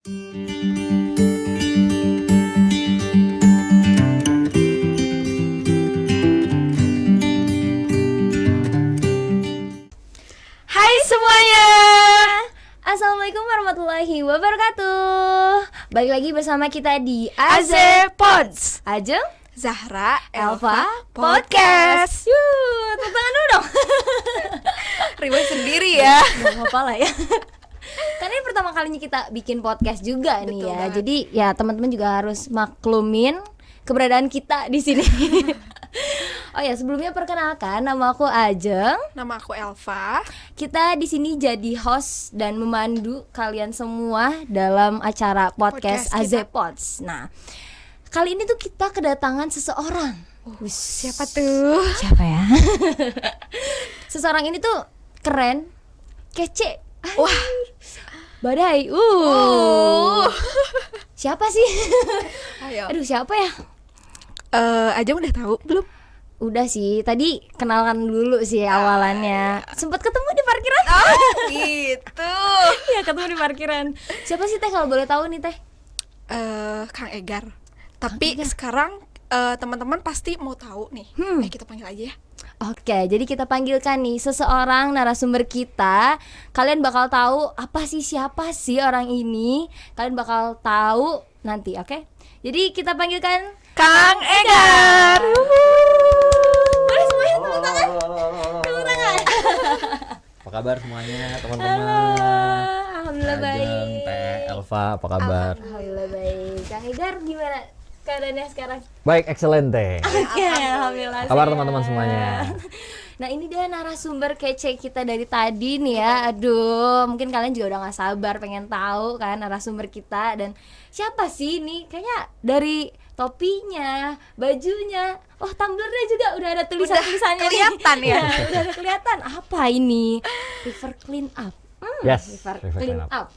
Hai semuanya, Assalamualaikum warahmatullahi wabarakatuh. Balik lagi bersama kita di AZ Pods. Ajeng, Zahra, Elva, Podcast. Yuk, tepuk tangan dulu dong. Ribet sendiri ya. Gak apa-apa lah ya. Karena ini pertama kalinya kita bikin podcast juga nih Betul ya. banget. Jadi ya teman-teman juga harus maklumin keberadaan kita di sini. Oh ya, sebelumnya perkenalkan, nama aku Ajeng. Nama aku Elva. Kita di sini jadi host dan memandu kalian semua dalam acara podcast Podcast AZ kita. Pods. Nah, kali ini tuh kita kedatangan seseorang. Siapa tuh? Siapa ya? Seseorang ini tuh keren, kece. Wah. Badai. Siapa sih? Ayo. Aduh, siapa ya? Ajeng udah tahu belum? Udah sih, tadi kenalkan dulu sih awalannya. Sempat ketemu di parkiran. Gitu. Iya, ketemu di parkiran. Siapa sih Teh kalau boleh tahu nih Teh? Kang Egar. Tapi Egar. sekarang teman-teman pasti mau tahu nih. Kita panggil aja ya. Oke, jadi kita panggilkan nih seseorang narasumber kita. Kalian bakal tahu siapa sih orang ini. Kalian bakal tahu nanti, oke? Jadi kita panggilkan Kang Egar. Boleh semuanya tepuk tangan. Tepuk tangan. Apa kabar semuanya teman-teman? Alhamdulillah Ajeng, baik. Teh, Elva, apa kabar? Alhamdulillah baik. Kang Egar gimana keadaannya sekarang? Baik, excellent Teh. Oke, alhamdulillah. Kabar sehat. teman-teman semuanya? Nah, ini dia narasumber kece kita dari tadi nih ya. Aduh, mungkin kalian juga udah gak sabar pengen tahu kan narasumber kita. Dan siapa sih ini? Kayaknya dari topinya, bajunya, tumblernya juga udah ada tulisan-tulisannya nih. kelihatan ya? Udah ada kelihatan. Apa ini? River Clean Up. Yes, River River Clean Clean Up.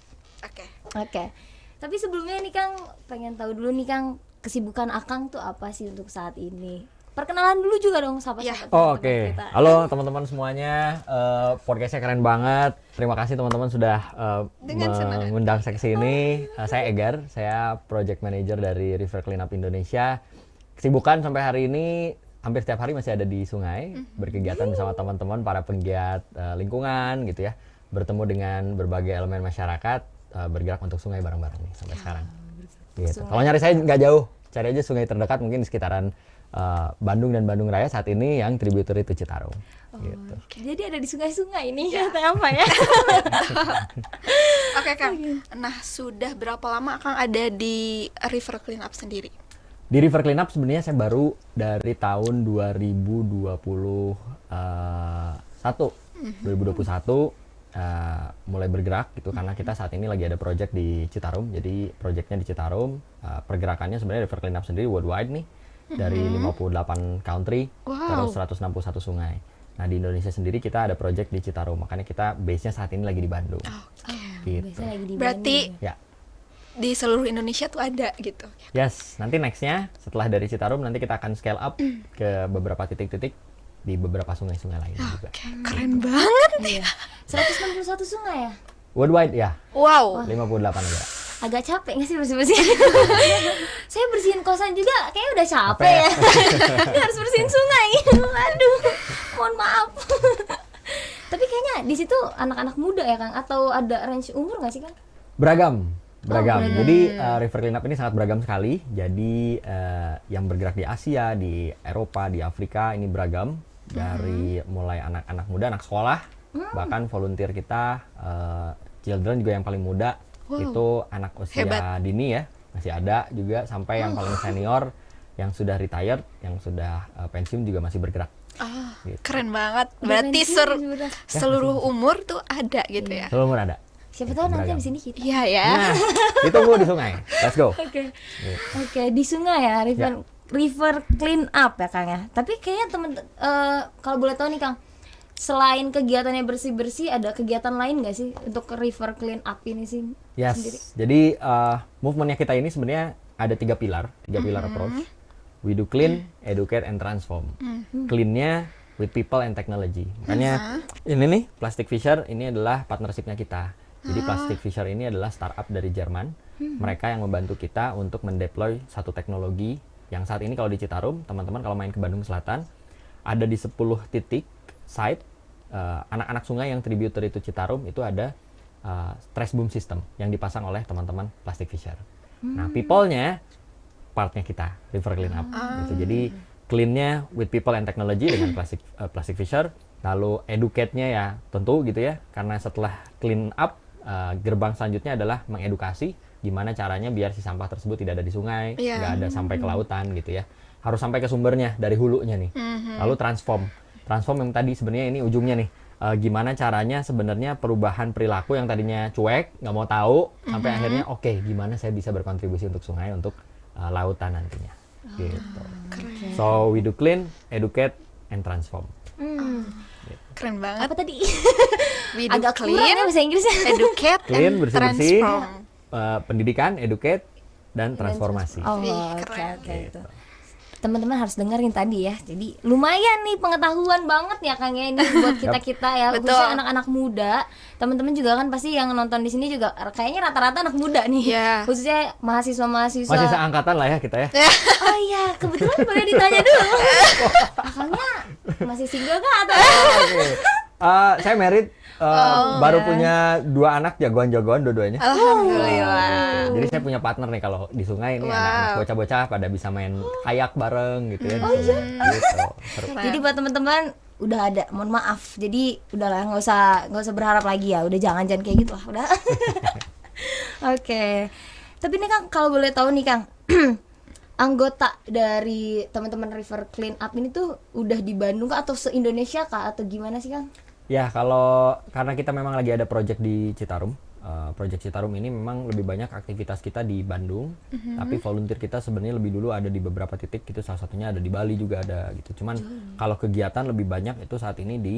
Oke. Oke. Tapi sebelumnya nih Kang, pengen tahu dulu nih Kang, kesibukan Akang tuh apa sih untuk saat ini? Perkenalan dulu juga dong siapa Ya. Oh, oke. Halo teman-teman semuanya, podcastnya keren banget. Terima kasih teman-teman sudah Dengan senang hati. mengundang saya ke sini. Saya Egar, saya project manager dari River Clean Up Indonesia. Kesibukan sampai hari ini hampir setiap hari masih ada di sungai, berkegiatan bersama teman-teman para penggiat lingkungan gitu ya. Bertemu dengan berbagai elemen masyarakat, bergerak untuk sungai bareng-bareng nih sampai sekarang. Gitu. Kalau nyari saya nggak jauh, cari aja sungai terdekat mungkin di sekitaran Bandung dan Bandung Raya saat ini yang tributary itu Citarum. Gitu. Jadi ada di sungai-sungai ini ya. Apa ya? Oke, Kang. Nah, sudah berapa lama Kang ada di River Clean Up sendiri? Di River Clean Up sebenarnya saya baru dari tahun 2021 mulai bergerak gitu karena kita saat ini lagi ada project di Citarum. Jadi projectnya di Citarum, pergerakannya sebenarnya River Clean Up sendiri worldwide nih dari 58 country terus 161 sungai. Nah, di Indonesia sendiri kita ada project di Citarum, makanya kita base-nya saat ini lagi di Bandung. Gitu. Biasanya lagi di Berarti Bandung Ya. di seluruh Indonesia tuh ada gitu. Yes, nanti nextnya setelah dari Citarum nanti kita akan scale up ke beberapa titik-titik di beberapa sungai-sungai lain juga. Keren banget. ya. Iya. 161 sungai ya? Worldwide ya, Wow. 58 negara. Agak capek nggak sih bersih-bersih? Saya bersihin kosan juga kayaknya udah capek Capek ya. Ini harus bersihin sungai. Aduh, mohon maaf. Tapi kayaknya di situ anak-anak muda ya Kang? Atau ada range umur nggak sih Kang? Beragam. beragam. Jadi River Clean Up ini sangat beragam sekali. Jadi yang bergerak di Asia, di Eropa, di Afrika ini beragam. Dari mulai anak-anak muda, anak sekolah, bahkan volunteer kita, children juga yang paling muda. Itu anak usia dini ya, masih ada juga sampai yang paling senior yang sudah retired, yang sudah pensiun juga masih bergerak. Gitu. Keren banget. Berarti seluruh umur tuh ada gitu ya. Seluruh umur ada. Siapa tahu nanti di sini kita. Iya ya. Nah, ditunggu di sungai. Let's go. Oke. Oke, di sungai ya, River Clean Up ya Kang ya. Tapi kayaknya kalau boleh tahu nih Kang, selain kegiatannya bersih-bersih, ada kegiatan lain nggak sih untuk River Clean Up ini sih sendiri? Jadi movementnya kita ini sebenarnya ada tiga pilar approach. We do clean, educate, and transform. Clean-nya with people and technology. Makanya ini nih Plastic Fisher ini adalah partnershipnya kita. Jadi Plastic Fisher ini adalah startup dari Jerman. Mereka yang membantu kita untuk mendeploy satu teknologi yang saat ini kalau di Citarum, teman-teman kalau main ke Bandung Selatan, ada di 10 titik site anak-anak sungai yang tributor itu Citarum, itu ada trash boom system yang dipasang oleh teman-teman Plastic Fisher. Nah, people-nya partnya kita, River Cleanup. Gitu. Jadi clean-nya with people and technology dengan Plastic Fisher. Lalu educate-nya ya tentu gitu ya, karena setelah clean up, gerbang selanjutnya adalah mengedukasi gimana caranya biar si sampah tersebut tidak ada di sungai, nggak ada sampai ke lautan gitu ya. Harus sampai ke sumbernya dari hulunya nih. Lalu transform yang tadi sebenarnya ini ujungnya nih. Gimana caranya sebenarnya perubahan perilaku yang tadinya cuek, nggak mau tahu, sampai akhirnya oke, gimana saya bisa berkontribusi untuk sungai, untuk lautan nantinya. Gitu. So we do clean, educate, and transform. Keren banget. Apa tadi? We do Agak kurang clean, ya bahasa Inggrisnya. educate, Clean, and bersih-bersih, transform. pendidikan, educate, dan transformasi. Oh, Wih, oke keren. oke itu. Teman-teman harus dengerin tadi ya. Jadi lumayan nih pengetahuan banget ya Kang ya ini buat kita-kita ya, Betul. khususnya anak-anak muda. Teman-teman juga kan pasti yang nonton di sini juga kayaknya rata-rata anak muda nih. Iya. Khususnya mahasiswa-mahasiswa. Masih seangkatan lah ya kita ya. Oh iya, kebetulan boleh ditanya dulu. Akangnya masih single kah atau? Oke. Saya married, baru punya 2 anak jagoan-jagoan dua-duanya. Alhamdulillah. Jadi saya punya partner nih kalau di sungai ini Wow. anak-anak bocah-bocah pada bisa main kayak bareng gitu ya. Gitu. Seru. Jadi buat teman-teman udah ada, mohon maaf. Jadi udahlah nggak usah berharap lagi ya. Udah jangan kayak gitu lah, udah. Oke. Tapi nih Kang, kalau boleh tahu nih Kang, anggota dari teman-teman River Clean Up ini tuh udah di Bandung kah atau se-Indonesia kah atau gimana sih Kang? Ya karena kita memang lagi ada project di Citarum. Project Citarum ini memang lebih banyak aktivitas kita di Bandung, tapi volunteer kita sebenarnya lebih dulu ada di beberapa titik, gitu salah satunya ada di Bali juga ada gitu. Cuman kalau kegiatan lebih banyak itu saat ini di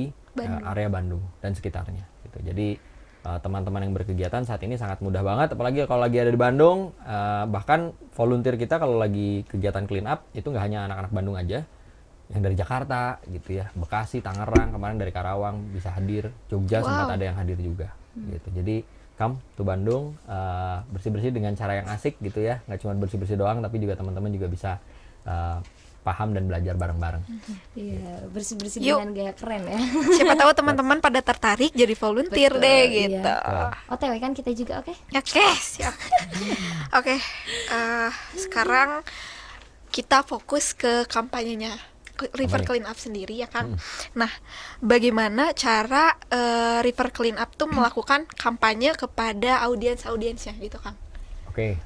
area Bandung dan sekitarnya gitu. Jadi teman-teman yang berkegiatan saat ini sangat mudah banget, apalagi kalau lagi ada di Bandung. Bahkan volunteer kita kalau lagi kegiatan clean up itu nggak hanya anak-anak Bandung aja, yang dari Jakarta gitu ya, Bekasi, Tangerang, kemarin dari Karawang bisa hadir, Jogja sempat ada yang hadir juga gitu. Jadi come to Bandung, bersih-bersih dengan cara yang asik gitu ya, nggak cuma bersih-bersih doang, tapi juga teman-teman juga bisa paham dan belajar bareng-bareng. Iya, bersih-bersih Yuk. dengan gaya keren ya. Siapa tahu teman-teman pada tertarik jadi volunteer Betul, deh iya. gitu. OTW kan kita juga, oke? Oke, siap. Oke, sekarang kita fokus ke kampanyenya River Clean Up sendiri ya kan. Nah, bagaimana cara River Clean Up tuh melakukan kampanye kepada audiensnya gitu kan? Oke,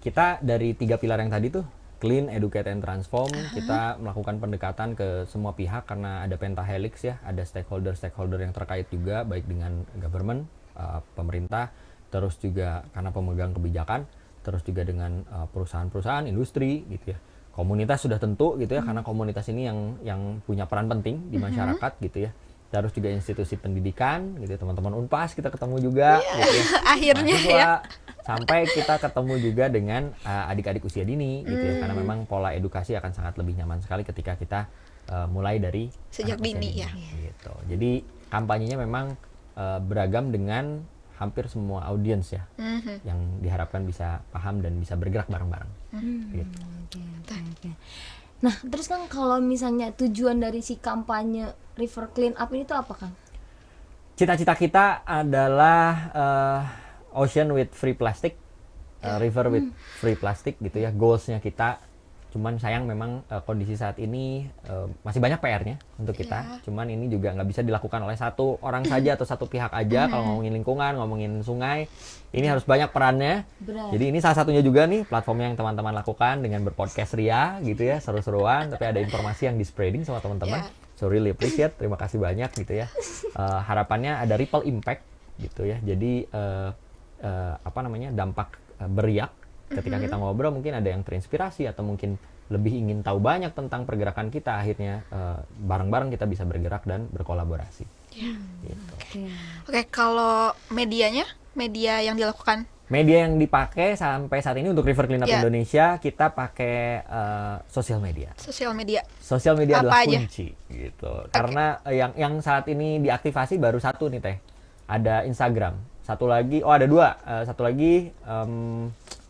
kita dari 3 pilar yang tadi tuh, clean, educate, and transform, kita melakukan pendekatan ke semua pihak karena ada pentahelix ya, ada stakeholder yang terkait juga, baik dengan government, pemerintah, terus juga karena pemegang kebijakan, terus juga dengan perusahaan-perusahaan, industri gitu ya. Komunitas sudah tentu gitu ya, karena komunitas ini yang punya peran penting di masyarakat gitu ya. Terus juga institusi pendidikan gitu ya, teman-teman Unpas kita ketemu juga gitu ya. Akhirnya Mahasiswa, ya. sampai kita ketemu juga dengan adik-adik usia dini gitu ya, karena memang pola edukasi akan sangat lebih nyaman sekali ketika kita mulai dari Sejak anak usia dini ya. gitu. Jadi kampanyenya memang beragam dengan hampir semua audiens ya, yang diharapkan bisa paham dan bisa bergerak bareng-bareng. Gitu. Oke. Nah, terus kan kalau misalnya tujuan dari si kampanye River Clean Up ini tuh apa Kang? Cita-cita kita adalah ocean with free plastic, river with free plastic gitu ya. Goalsnya kita, cuman sayang memang kondisi saat ini masih banyak PR-nya untuk kita. Cuman ini juga nggak bisa dilakukan oleh satu orang saja atau satu pihak aja. Kalau ngomongin lingkungan, ngomongin sungai, ini harus banyak perannya. Benar. Jadi ini salah satunya juga nih platform yang teman-teman lakukan dengan berpodcast Ria gitu ya, seru-seruan, tapi ada informasi yang di spreading sama teman-teman. So really appreciate, terima kasih banyak gitu ya. Harapannya ada ripple impact gitu ya. Jadi dampak beriak ketika kita ngobrol, mungkin ada yang terinspirasi atau mungkin lebih ingin tahu banyak tentang pergerakan kita, akhirnya bareng-bareng kita bisa bergerak dan berkolaborasi. Gitu. Oke, kalau media yang dilakukan Media yang dipakai sampai saat ini untuk River Clean Up Ya. Indonesia, kita pakai sosial media. sosial media. Sosial media Apa adalah aja? kunci gitu. Karena yang saat ini diaktifasi baru satu nih Teh. Ada Instagram. Satu lagi, oh ada dua. Satu lagi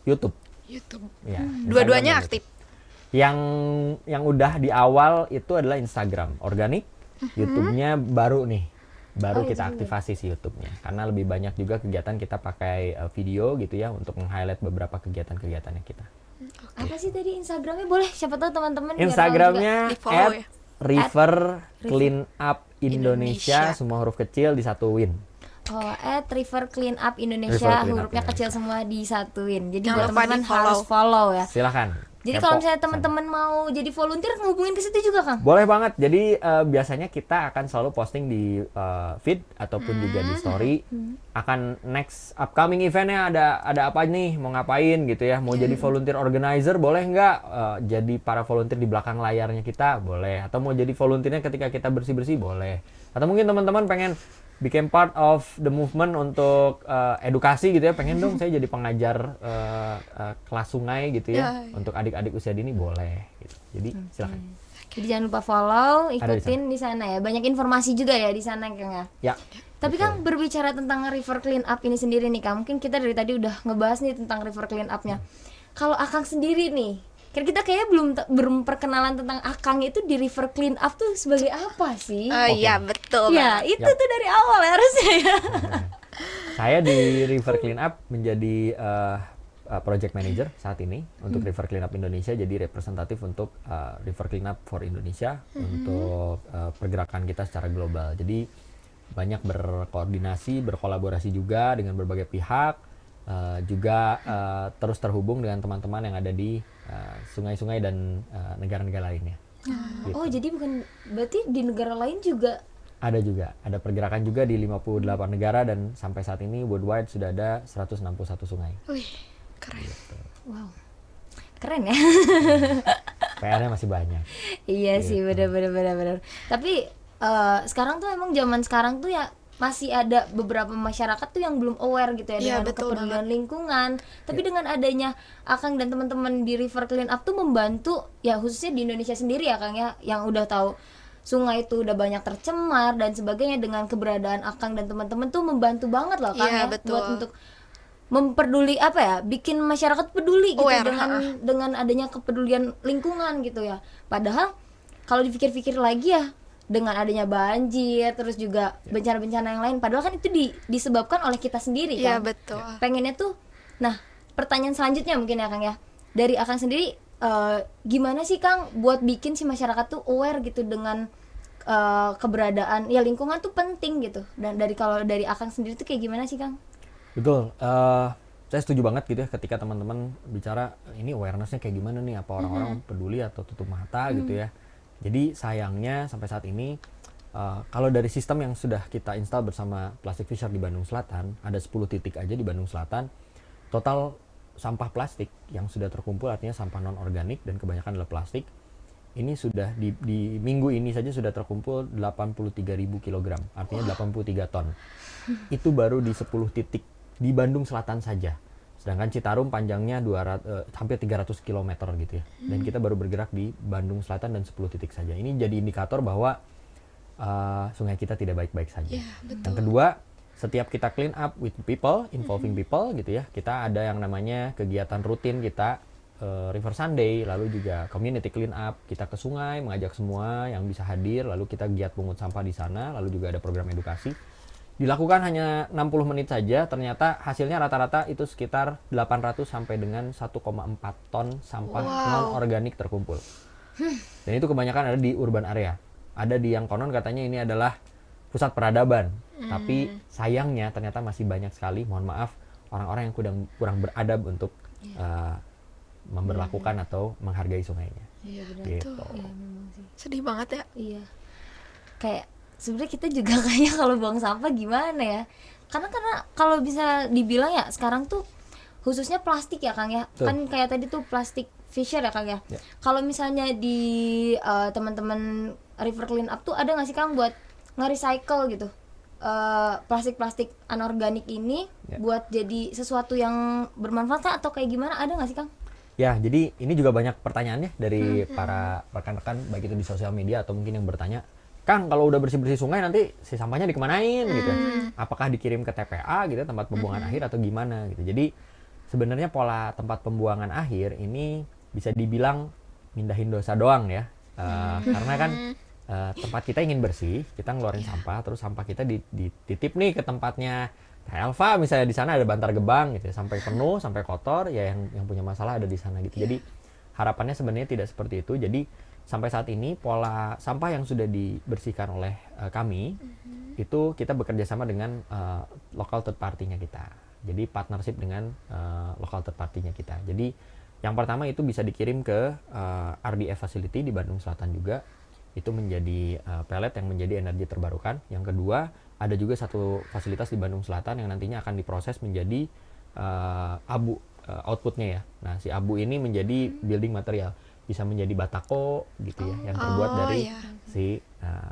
YouTube. YouTube. Ya, Dua-duanya Instagram dan aktif. YouTube. Yang udah di awal itu adalah Instagram organik, YouTube-nya baru nih. Baru kita aktifasi si YouTube-nya. Karena lebih banyak juga kegiatan kita pakai video gitu ya untuk meng-highlight beberapa kegiatan-kegiatannya kita. Apa sih tadi Instagramnya, boleh siapa tahu teman-teman biar tahu juga. Instagramnya Di-follow ya. @River Cleanup Indonesia, semua huruf kecil disatuin. Oh, @River Cleanup Indonesia, River Cleanup hurufnya Indonesia. kecil semua disatuin. Jadi Jangan buat lupa teman-teman di-follow. harus follow ya. Silakan. Jadi kepo kalau misalnya sana. teman-teman mau jadi volunteer, ngehubungin ke situ juga, Kang? Boleh banget. Jadi biasanya kita akan selalu posting di feed ataupun juga di story. Akan next upcoming eventnya ada apa nih, mau ngapain gitu ya. Mau jadi volunteer organizer boleh nggak? Jadi para volunteer di belakang layarnya kita boleh. Atau mau jadi volunteernya ketika kita bersih-bersih boleh. Atau mungkin teman-teman pengen bikin part of the movement untuk edukasi gitu ya, pengen dong saya jadi pengajar kelas sungai gitu ya, untuk adik-adik usia dini boleh gitu. Jadi silakan. Jadi jangan lupa follow, Ada di ikutin di sana ya. Banyak informasi juga ya di sana, Kang ya. Ya. Tapi Kang, berbicara tentang River Cleanup ini sendiri nih, Kang, mungkin kita dari tadi udah ngebahas nih tentang River Cleanup-nya. Kalau Akang sendiri nih, kan kita kayaknya belum perkenalan tentang Akang itu di River Cleanup tuh sebagai apa sih? Iya, betul. Ya, itu tuh dari awal ya harusnya ya. Saya di River Cleanup menjadi project manager saat ini untuk River Cleanup Indonesia, jadi representatif untuk River Cleanup for Indonesia untuk pergerakan kita secara global. Jadi banyak berkoordinasi, berkolaborasi juga dengan berbagai pihak, juga terus terhubung dengan teman-teman yang ada di sungai-sungai dan negara-negara lainnya. Gitu. Oh, jadi berarti di negara lain juga Ada juga, ada pergerakan juga di 58 negara dan sampai saat ini worldwide sudah ada 161 sungai. Wih, keren. wow. Keren ya. PR-nya masih banyak. Iya sih, Gitu. benar. Tapi sekarang tuh emang zaman sekarang tuh ya masih ada beberapa masyarakat tuh yang belum aware gitu ya Iya, dengan betul kepedulian lingkungan. Tapi dengan adanya Akang dan teman-teman di River Cleanup tuh membantu ya, khususnya di Indonesia sendiri ya Kang ya, yang udah tahu sungai itu udah banyak tercemar dan sebagainya. Dengan keberadaan Akang dan teman-teman tuh membantu banget loh Kang Iya, ya, betul. buat untuk memperduli apa ya, bikin masyarakat peduli gitu Aware, dengan adanya kepedulian lingkungan gitu ya. Padahal kalau dipikir-pikir lagi ya, dengan adanya banjir terus juga bencana-bencana yang lain, padahal kan itu disebabkan oleh kita sendiri Iya, kan. betul. Pengennya tuh, nah pertanyaan selanjutnya mungkin ya Kang ya, dari Akang sendiri gimana sih Kang buat bikin si masyarakat tuh aware gitu dengan keberadaan ya lingkungan tuh penting gitu. Dan kalau dari Akang sendiri tuh kayak gimana sih Kang? Betul, saya setuju banget gitu ya ketika teman-teman bicara ini awareness-nya kayak gimana nih, apa orang-orang peduli atau tutup mata gitu ya. Jadi sayangnya sampai saat ini kalau dari sistem yang sudah kita install bersama Plastic Fisher di Bandung Selatan, ada 10 titik aja di Bandung Selatan, total sampah plastik yang sudah terkumpul, artinya sampah non-organik dan kebanyakan adalah plastik, ini sudah di minggu ini saja sudah terkumpul 83.000 kg, artinya 83 ton. Itu baru di 10 titik di Bandung Selatan saja. Sedangkan Citarum panjangnya hampir 300 km gitu ya. Dan kita baru bergerak di Bandung Selatan dan 10 titik saja. Ini jadi indikator bahwa sungai kita tidak baik-baik saja. Iya, betul. Yang kedua, setiap kita clean up with people, involving people gitu ya, kita ada yang namanya kegiatan rutin kita, River Sunday, lalu juga community clean up, kita ke sungai mengajak semua yang bisa hadir, lalu kita giat pungut sampah di sana, lalu juga ada program edukasi. Dilakukan hanya 60 menit saja, ternyata hasilnya rata-rata itu sekitar 800 sampai dengan 1,4 ton sampah non-organik terkumpul. Dan itu kebanyakan ada di urban area. Ada di yang konon katanya ini adalah pusat peradaban. Tapi sayangnya ternyata masih banyak sekali, mohon maaf, orang-orang yang kurang beradab untuk memberlakukan atau menghargai sungainya. Iya benar. Gitu. Iya memang sih. Sedih banget ya. Iya. Kayak sebenarnya kita juga kayaknya kalau buang sampah gimana ya? Karena kalau bisa dibilang ya sekarang tuh khususnya plastik ya Kang ya. Betul. Kan kayak tadi tuh plastik Fisher ya Kang ya. Ya. Kalau misalnya di teman-teman River Clean Up tuh ada nggak sih Kang buat nge-recycle gitu plastik-plastik anorganik ini Ya. buat jadi sesuatu yang bermanfaat kah? Atau kayak gimana, ada nggak sih Kang? Ya, jadi ini juga banyak pertanyaannya dari para rekan-rekan, baik itu di sosial media atau mungkin yang bertanya, Kang, kalau udah bersih-bersih sungai nanti si sampahnya dikemanain gitu. Apakah dikirim ke TPA gitu, tempat pembuangan akhir atau gimana gitu. Jadi sebenarnya pola tempat pembuangan akhir ini bisa dibilang mindahin dosa doang ya. Karena kan tempat kita ingin bersih, kita ngeluarin sampah, terus sampah kita dititip nih ke tempatnya Elva, misalnya di sana ada Bantar Gebang gitu ya, sampai penuh, sampai kotor, ya yang punya masalah ada di sana gitu. Jadi harapannya sebenarnya tidak seperti itu. Jadi sampai saat ini pola sampah yang sudah dibersihkan oleh kami itu kita bekerja sama dengan local third party-nya kita. Jadi partnership dengan local third party-nya kita. Jadi yang pertama itu bisa dikirim ke RDF facility di Bandung Selatan juga. Itu menjadi pellet yang menjadi energi terbarukan. Yang kedua, ada juga satu fasilitas di Bandung Selatan yang nantinya akan diproses menjadi abu outputnya ya. Nah, si abu ini menjadi building material. Bisa menjadi batako gitu ya, yang terbuat dari si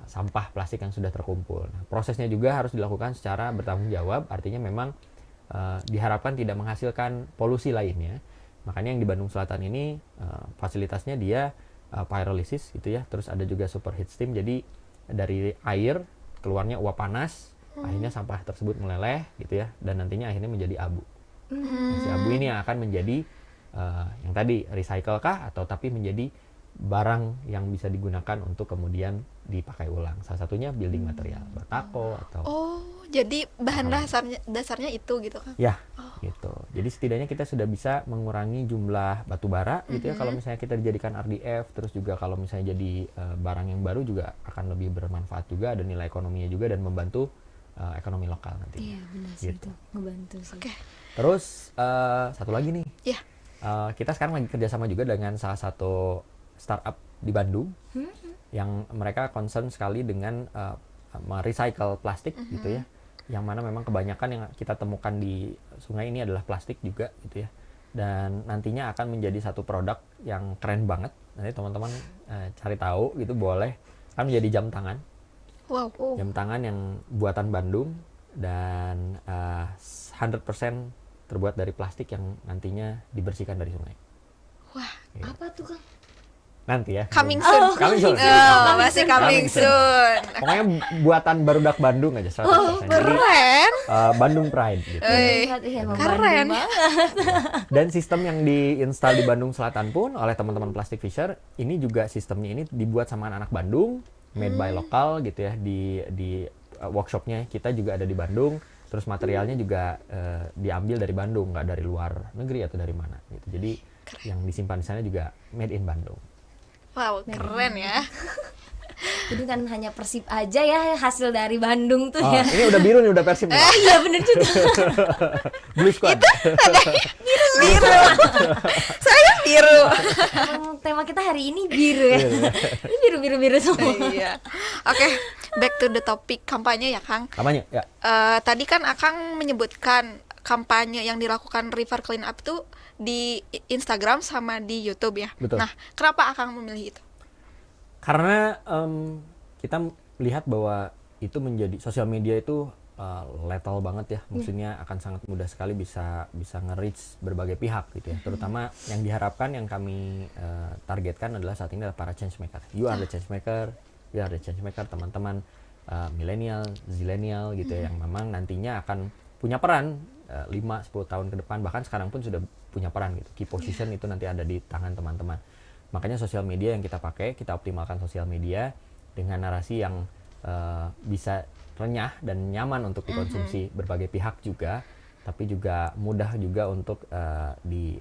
sampah plastik yang sudah terkumpul. Nah, prosesnya juga harus dilakukan secara bertanggung jawab, artinya memang diharapkan tidak menghasilkan polusi lainnya. Makanya yang di Bandung Selatan ini fasilitasnya dia pyrolysis gitu ya, terus ada juga superheat steam, jadi dari air keluarnya uap panas, akhirnya sampah tersebut meleleh gitu ya, dan nantinya akhirnya menjadi abu. Nah, si abu ini yang akan menjadi yang tadi recycle kah atau tapi menjadi barang yang bisa digunakan untuk kemudian dipakai ulang. Salah satunya building material, batako atau jadi bahan dasarnya itu gitu kan? Ya, gitu. Jadi setidaknya kita sudah bisa mengurangi jumlah batu bara gitu ya. Kalau misalnya kita dijadikan RDF, terus juga kalau misalnya jadi barang yang baru juga akan lebih bermanfaat juga, ada nilai ekonominya juga dan membantu ekonomi lokal nanti. Iya benar sih, Gitu. itu ngebantu sih. Terus satu lagi nih, Iya. kita sekarang lagi kerjasama juga dengan salah satu startup di Bandung yang mereka concern sekali dengan merecycle plastik gitu ya. Yang mana memang kebanyakan yang kita temukan di sungai ini adalah plastik juga gitu ya. Dan nantinya akan menjadi satu produk yang keren banget. Nanti teman-teman cari tahu gitu boleh. Akan menjadi jam tangan. Wow. Jam tangan yang buatan Bandung dan 100% terbuat dari plastik yang nantinya dibersihkan dari sungai. Wah, Apa tuh Kang? Nanti ya. coming soon. Coming soon. Masih coming soon. Pokoknya buatan barudak Bandung aja 100%. Jadi Keren. Bandung Pride gitu. Iya, emang Keren. Bandung banget. Dan sistem yang diinstal di Bandung Selatan pun oleh teman-teman Plastic Fisher ini juga sistemnya ini dibuat sama anak-anak Bandung, made by lokal gitu ya, di workshopnya kita juga ada di Bandung. Terus materialnya juga diambil dari Bandung, nggak dari luar negeri atau dari mana gitu. Jadi yang disimpan di sana juga made in Bandung. Wow, keren ya. Jadi kan hanya Persib aja ya hasil dari Bandung tuh Oh, ya. ini udah biru nih, udah Persib nih. Iya bener juga. Blue Squad. Biru. Saya biru. Emang tema kita hari ini biru ya. Ini biru semua. Iya. Oke, back to the topic kampanye ya, Kang. Namanya ya. Tadi kan Akang menyebutkan kampanye yang dilakukan River Clean Up itu di Instagram sama di YouTube ya. Betul. Nah, kenapa Akang memilih itu? Karena kita lihat bahwa itu menjadi sosial media itu lethal banget ya, maksudnya akan sangat mudah sekali bisa nge-reach berbagai pihak gitu ya. Terutama yang diharapkan yang kami targetkan adalah saat ini adalah para change maker. You are the change maker, we are the change maker, teman-teman milenial, zilenial gitu ya, yang memang nantinya akan punya peran 5-10 tahun ke depan, bahkan sekarang pun sudah punya peran gitu. Key position itu nanti ada di tangan teman-teman. Makanya sosial media yang kita pakai, kita optimalkan sosial media dengan narasi yang bisa renyah dan nyaman untuk dikonsumsi berbagai pihak juga, tapi juga mudah juga untuk di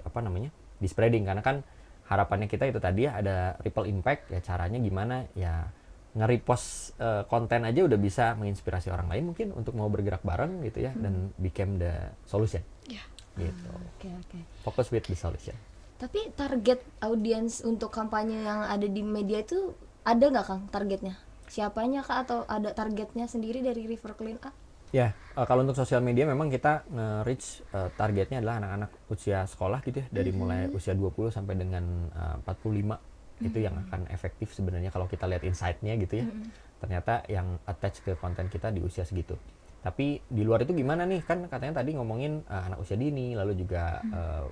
spreading, karena kan harapannya kita itu tadi ya, ada ripple impact ya. Caranya gimana ya, nge-repost konten aja udah bisa menginspirasi orang lain mungkin untuk mau bergerak bareng gitu ya, dan become the solution. Ya. Gitu. Oke. Focus with the solution. Tapi target audiens untuk kampanye yang ada di media itu ada nggak Kang targetnya? Siapanya Kak, atau ada targetnya sendiri dari River Clean Up? Ya, kalau untuk sosial media memang kita nge-reach targetnya adalah anak-anak usia sekolah gitu ya, dari mulai usia 20 sampai dengan 45. Itu yang akan efektif sebenarnya kalau kita lihat insight-nya gitu ya. Ternyata yang attach ke konten kita di usia segitu. Tapi di luar itu gimana nih, kan katanya tadi ngomongin anak usia dini, lalu juga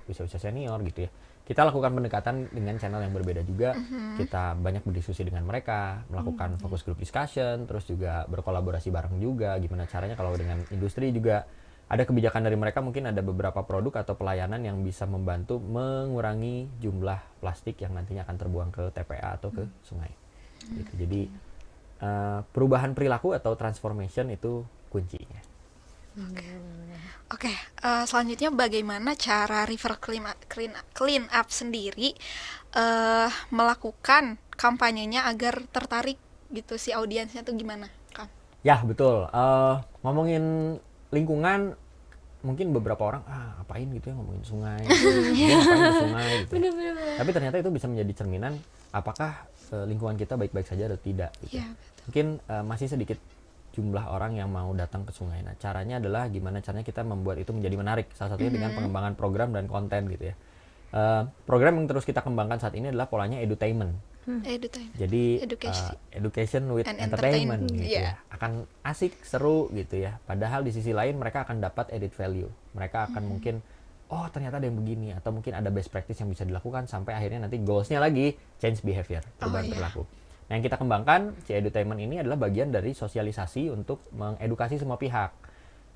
usia-usia senior gitu ya. Kita lakukan pendekatan dengan channel yang berbeda juga. Kita banyak berdiskusi dengan mereka, melakukan focus group discussion, terus juga berkolaborasi bareng juga. Gimana caranya kalau dengan industri juga ada kebijakan dari mereka, mungkin ada beberapa produk atau pelayanan yang bisa membantu mengurangi jumlah plastik yang nantinya akan terbuang ke TPA atau ke sungai. Gitu. Jadi perubahan perilaku atau transformation itu kuncinya. Oke, selanjutnya bagaimana cara River Clean Up sendiri melakukan kampanyenya agar tertarik gitu si audiensnya tuh gimana, Kang? Ya betul. Ngomongin lingkungan, mungkin beberapa orang apain gitu ya ngomongin sungai, dia ngapain ke sungai gitu. Tapi ternyata itu bisa menjadi cerminan apakah lingkungan kita baik-baik saja atau tidak. Gitu. Ya, Mungkin masih sedikit jumlah orang yang mau datang ke sungai. Nah, caranya adalah gimana caranya kita membuat itu menjadi menarik. Salah satunya dengan pengembangan program dan konten gitu ya. Program yang terus kita kembangkan saat ini adalah polanya edutainment. Jadi education with And entertainment gitu yeah. ya. Akan asik, seru gitu ya. Padahal di sisi lain mereka akan dapat added value. Mereka akan mungkin oh ternyata ada yang begini, atau mungkin ada best practice yang bisa dilakukan, sampai akhirnya nanti goalsnya lagi change behavior, perubahan perilaku. Nah, yang kita kembangkan, si edutainment ini adalah bagian dari sosialisasi untuk mengedukasi semua pihak.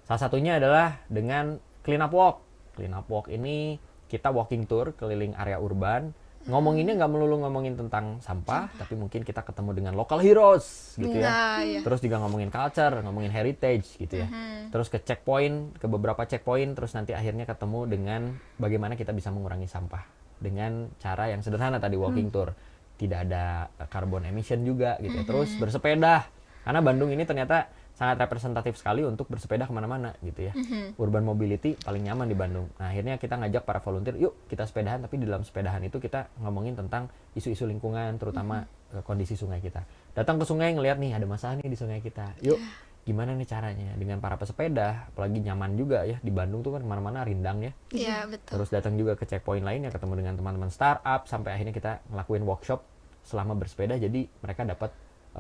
Salah satunya adalah dengan clean up walk. Clean up walk ini kita walking tour keliling area urban. Ngomonginnya nggak melulu ngomongin tentang sampah, tapi mungkin kita ketemu dengan local heroes gitu ya. Terus juga ngomongin culture, ngomongin heritage gitu ya. Terus ke checkpoint, ke beberapa checkpoint, terus nanti akhirnya ketemu dengan bagaimana kita bisa mengurangi sampah dengan cara yang sederhana tadi, walking tour. Tidak ada carbon emission juga gitu ya. Terus bersepeda, karena Bandung ini ternyata sangat representatif sekali untuk bersepeda kemana-mana gitu ya. Urban mobility paling nyaman di Bandung. Nah, akhirnya kita ngajak para volunteer, yuk kita sepedahan, tapi di dalam sepedahan itu kita ngomongin tentang isu-isu lingkungan, terutama kondisi sungai kita. Datang ke sungai ngelihat nih ada masalah nih di sungai kita, yuk gimana nih caranya dengan para pesepeda, apalagi nyaman juga ya, di Bandung tuh kan kemana-mana rindang ya. Iya, betul. Terus datang juga ke checkpoint lainnya, ketemu dengan teman-teman startup, sampai akhirnya kita ngelakuin workshop selama bersepeda, jadi mereka dapat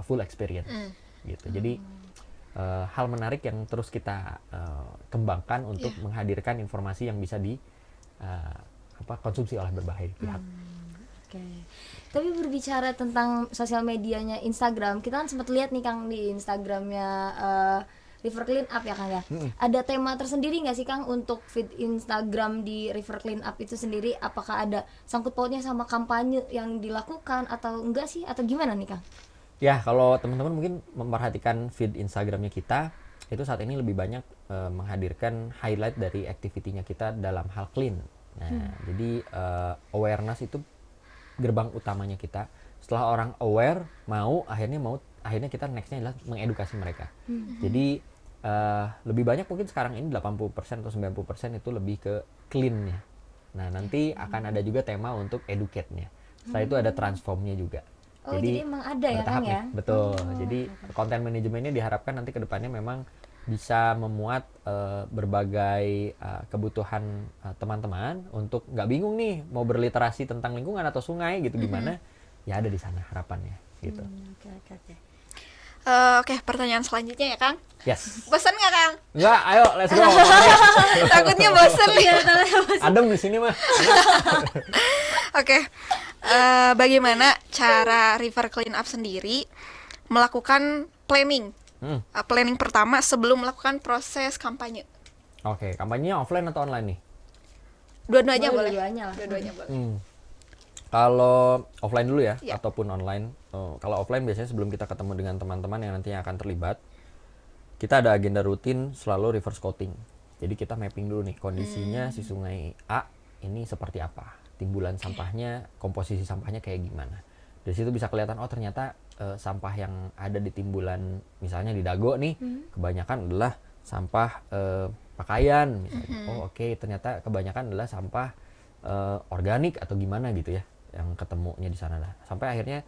full experience gitu. Jadi hal menarik yang terus kita kembangkan untuk menghadirkan informasi yang bisa konsumsi oleh berbagai pihak. Oke. Tapi berbicara tentang sosial medianya Instagram, kita kan sempat lihat nih Kang di Instagramnya River Clean Up ya Kang ya. Ada tema tersendiri nggak sih Kang untuk feed Instagram di River Clean Up itu sendiri? Apakah ada sangkut pautnya sama kampanye yang dilakukan atau enggak sih? Atau gimana nih Kang? Ya, kalau teman-teman mungkin memperhatikan feed Instagramnya kita, itu saat ini lebih banyak menghadirkan highlight dari activity-nya kita dalam hal clean. Nah, jadi awareness itu gerbang utamanya kita. Setelah orang aware, akhirnya kita next-nya adalah mengedukasi mereka. Jadi lebih banyak mungkin sekarang ini 80% atau 90% itu lebih ke clean-nya. Nah, nanti akan ada juga tema untuk educate-nya. Setelah itu ada transform-nya juga. Jadi emang ada ya Kang ya? Betul. Jadi konten manajemennya diharapkan nanti ke depannya memang bisa memuat berbagai kebutuhan teman-teman untuk nggak bingung nih mau berliterasi tentang lingkungan atau sungai gitu gimana, ya ada di sana harapannya gitu. Oke, pertanyaan selanjutnya ya Kang. Yes. Bosan nggak Kang? Enggak, ayo let's go. Takutnya bosan ya. Adem di sini mah. Oke. Bagaimana cara River Clean Up sendiri melakukan planning pertama sebelum melakukan proses kampanye? Oke, kampanyenya offline atau online nih? Dua-duanya boleh. Dua-duanya boleh. Kalau offline dulu ya, Ya. ataupun online. Kalau offline biasanya sebelum kita ketemu dengan teman-teman yang nantinya akan terlibat, kita ada agenda rutin selalu reverse scouting. Jadi kita mapping dulu nih kondisinya si sungai A ini seperti apa, timbulan sampahnya, komposisi sampahnya kayak gimana. Dari situ bisa kelihatan oh ternyata sampah yang ada di timbulan misalnya di Dago nih kebanyakan adalah sampah pakaian misalnya. Oh oke, ternyata kebanyakan adalah sampah organik atau gimana gitu ya yang ketemunya di sana lah. Sampai akhirnya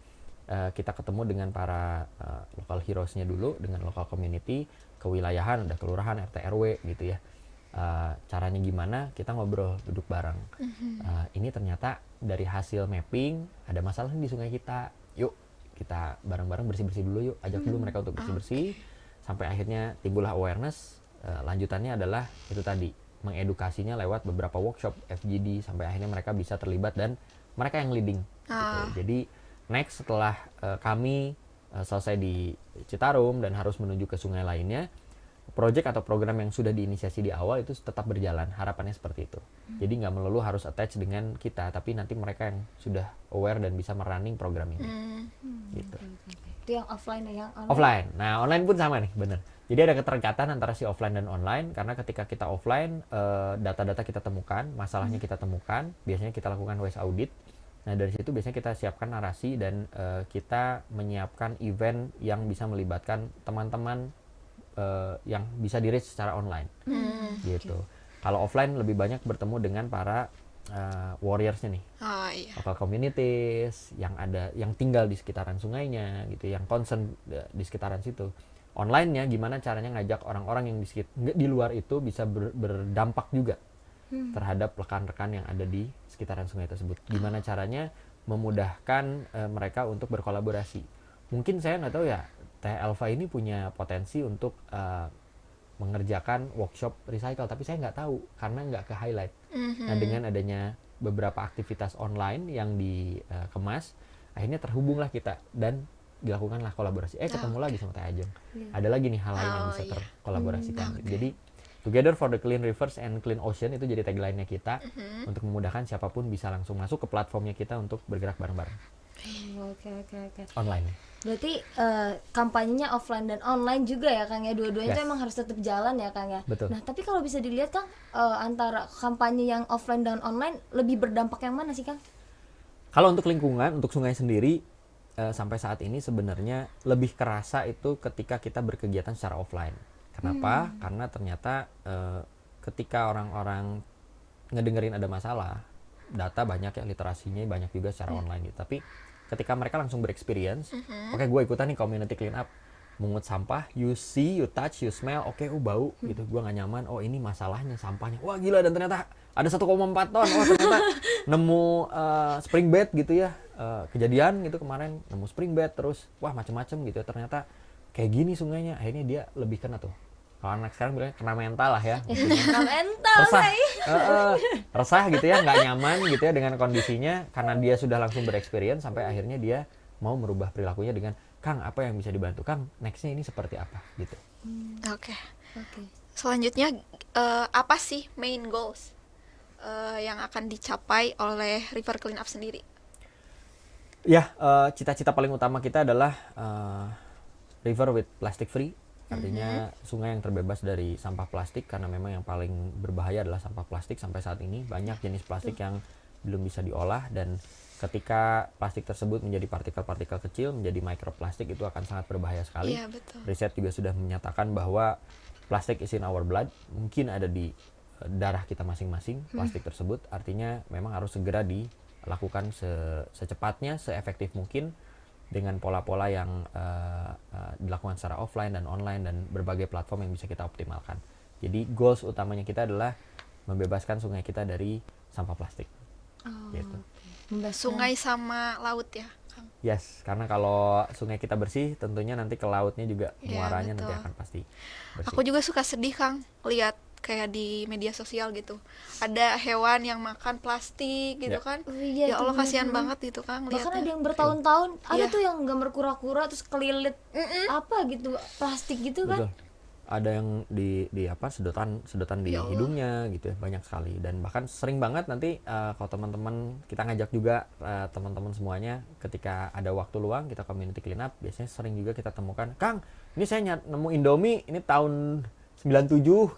kita ketemu dengan para local heroes-nya dulu, dengan local community, kewilayahan, ada kelurahan, RT RW gitu ya. Caranya gimana, kita ngobrol, duduk bareng. Ini ternyata dari hasil mapping ada masalah di sungai kita, yuk kita bareng-bareng bersih-bersih dulu yuk, ajak dulu mereka untuk bersih-bersih, sampai akhirnya timbullah awareness, lanjutannya adalah itu tadi, mengedukasinya lewat beberapa workshop FGD sampai akhirnya mereka bisa terlibat dan mereka yang leading gitu. Jadi next setelah kami selesai di Citarum dan harus menuju ke sungai lainnya, project atau program yang sudah diinisiasi di awal itu tetap berjalan, harapannya seperti itu. Jadi nggak melulu harus attach dengan kita, tapi nanti mereka yang sudah aware dan bisa merunning program ini. Gitu. Itu yang offline ya, yang online. Offline. Nah, online pun sama nih, bener. Jadi ada keterikatan antara si offline dan online, karena ketika kita offline, data-data kita temukan, masalahnya kita temukan, biasanya kita lakukan waste audit. Nah, dari situ biasanya kita siapkan narasi dan kita menyiapkan event yang bisa melibatkan teman-teman yang bisa di-reach secara online. Gitu. Kalau offline lebih banyak bertemu dengan para warriors-nya nih. Local communities yang ada, yang tinggal di sekitaran sungainya gitu, yang concern di sekitaran situ. Online-nya gimana caranya ngajak orang-orang yang di luar itu bisa berdampak juga terhadap rekan-rekan yang ada di sekitaran sungai tersebut. Gimana caranya memudahkan mereka untuk berkolaborasi. Mungkin saya nggak tahu ya, Teh Elva ini punya potensi untuk mengerjakan workshop recycle, tapi saya nggak tahu karena nggak ke highlight. Nah, dengan adanya beberapa aktivitas online yang dikemas, akhirnya terhubunglah kita dan dilakukanlah kolaborasi. Ketemu lagi sama Teh Ajeng. Ada lagi nih hal lain yang bisa terkolaborasikan. Jadi Together for the Clean Rivers and Clean Ocean itu jadi tagline-nya kita untuk memudahkan siapapun bisa langsung masuk ke platformnya kita untuk bergerak bareng-bareng. Oke. Online. Berarti kampanyenya offline dan online juga ya Kang ya, dua-duanya itu emang harus tetap jalan ya Kang ya. Betul. Nah tapi kalau bisa dilihat Kang, antara kampanye yang offline dan online lebih berdampak yang mana sih Kang? Kalau untuk lingkungan, untuk sungai sendiri sampai saat ini sebenarnya lebih kerasa itu ketika kita berkegiatan secara offline. Kenapa? Karena ternyata ketika orang-orang ngedengerin ada masalah, data banyak ya, literasinya banyak juga secara online gitu. Tapi ketika mereka langsung berexperience, oke, gue ikutan nih community clean up, mungut sampah, you see, you touch, you smell, oke, bau gitu, gue gak nyaman, ini masalahnya sampahnya, wah gila, dan ternyata ada 1,4 ton, ternyata nemu spring bed gitu ya, kejadian gitu kemarin, nemu spring bed, terus wah macem-macem gitu ya, ternyata kayak gini sungainya, akhirnya dia lebih kena tuh. Kalau anak sekarang bilangnya kena mental lah ya, Kena mental resah gitu ya, nggak nyaman gitu ya dengan kondisinya, karena dia sudah langsung berexperience sampai akhirnya dia mau merubah perilakunya dengan, Kang, apa yang bisa dibantu Kang, nextnya ini seperti apa gitu. Oke. Selanjutnya apa sih main goals yang akan dicapai oleh River Clean Up sendiri? Ya, cita-cita paling utama kita adalah river with plastic free. Artinya sungai yang terbebas dari sampah plastik, karena memang yang paling berbahaya adalah sampah plastik. Sampai saat ini banyak jenis plastik yang belum bisa diolah, dan ketika plastik tersebut menjadi partikel-partikel kecil, menjadi mikroplastik, itu akan sangat berbahaya sekali. Iya, betul. Riset juga sudah menyatakan bahwa plastik is in our blood, mungkin ada di darah kita masing-masing plastik tersebut. Artinya memang harus segera dilakukan secepatnya, seefektif mungkin, dengan pola-pola yang dilakukan secara offline dan online dan berbagai platform yang bisa kita optimalkan. Jadi goals utamanya kita adalah membebaskan sungai kita dari sampah plastik. Gitu. Sungai sama laut ya, Kang? Yes, karena kalau sungai kita bersih, tentunya nanti ke lautnya juga muaranya betul. nanti akan pasti bersih. Aku juga suka sedih, Kang, lihat kayak di media sosial gitu, ada hewan yang makan plastik gitu kan. Iya, Ya Allah, itu kasihan bener. banget gitu, Kang, Bahkan lihatnya. ada yang bertahun-tahun, ada Iya. tuh yang gambar kura-kura terus kelilit apa gitu, plastik gitu kan. Betul. Ada yang di sedotan di Ya Allah. hidungnya gitu ya, banyak sekali. Dan bahkan sering banget nanti kalau teman-teman kita ngajak juga teman-teman semuanya, ketika ada waktu luang kita community clean up, biasanya sering juga kita temukan, Kang, ini saya nemu Indomie ini tahun 97.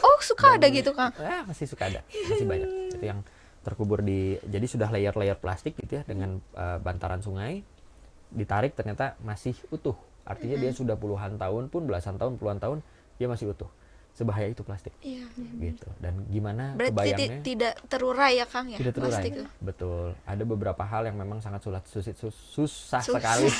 Oh, suka ada gitu, Kang? Masih suka ada, masih banyak. Itu yang terkubur jadi sudah layer-layer plastik gitu ya, dengan bantaran sungai, ditarik ternyata masih utuh. Artinya dia sudah puluhan tahun pun, belasan tahun, puluhan tahun, dia masih utuh. Sebahaya itu plastik. Iya. Gitu. Dan gimana Berarti kebayangnya? tidak terurai ya, Kang, ya? Tidak terurai. Plastik itu. Betul. Ada beberapa hal yang memang sangat susah sekali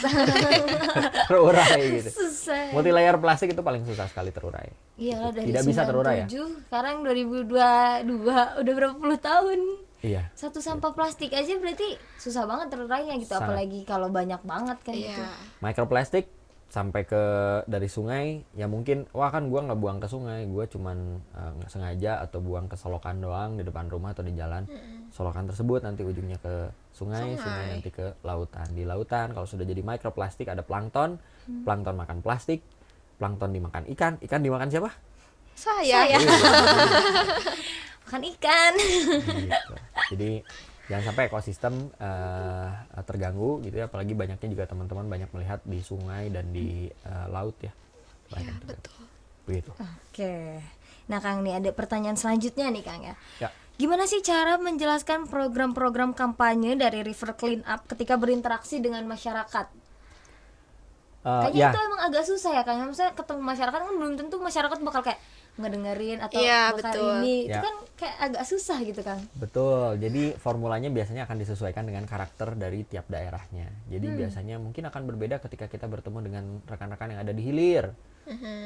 terurai gitu. Susah. Multi-layer plastik itu paling susah sekali terurai. Iya lah, dari Tidak bisa terurai ya? 97, sekarang 2022, udah berapa puluh tahun. Iya. Satu sampah plastik aja berarti susah banget terurainya gitu, Sangat. apalagi kalau banyak banget kan Iya. gitu. Microplastic sampai ke dari sungai, ya mungkin wah kan gue nggak buang ke sungai, gue cuman nggak sengaja atau buang ke solokan doang di depan rumah atau di jalan. Solokan tersebut nanti ujungnya ke sungai nanti ke lautan. Di lautan kalau sudah jadi mikroplastik ada plankton, plankton makan plastik, plankton dimakan ikan, ikan dimakan siapa? Saya. Makan ikan. Gitu. Jadi jangan sampai ekosistem terganggu gitu ya, apalagi banyaknya juga teman-teman banyak melihat di sungai dan di laut ya. Iya, betul. Begitu. Oke. Nah Kang, nih ada pertanyaan selanjutnya nih Kang ya. Ya. Gimana sih cara menjelaskan program-program kampanye dari River Clean Up ketika berinteraksi dengan masyarakat? Kayaknya itu emang agak susah ya Kang. Misalnya ketemu masyarakat kan belum tentu masyarakat bakal kayak ngedengerin atau bakal ini. Itu kan kayak agak susah gitu Kang. Betul. Jadi formulanya biasanya akan disesuaikan dengan karakter dari tiap daerahnya. Jadi biasanya mungkin akan berbeda ketika kita bertemu dengan rekan-rekan yang ada di hilir.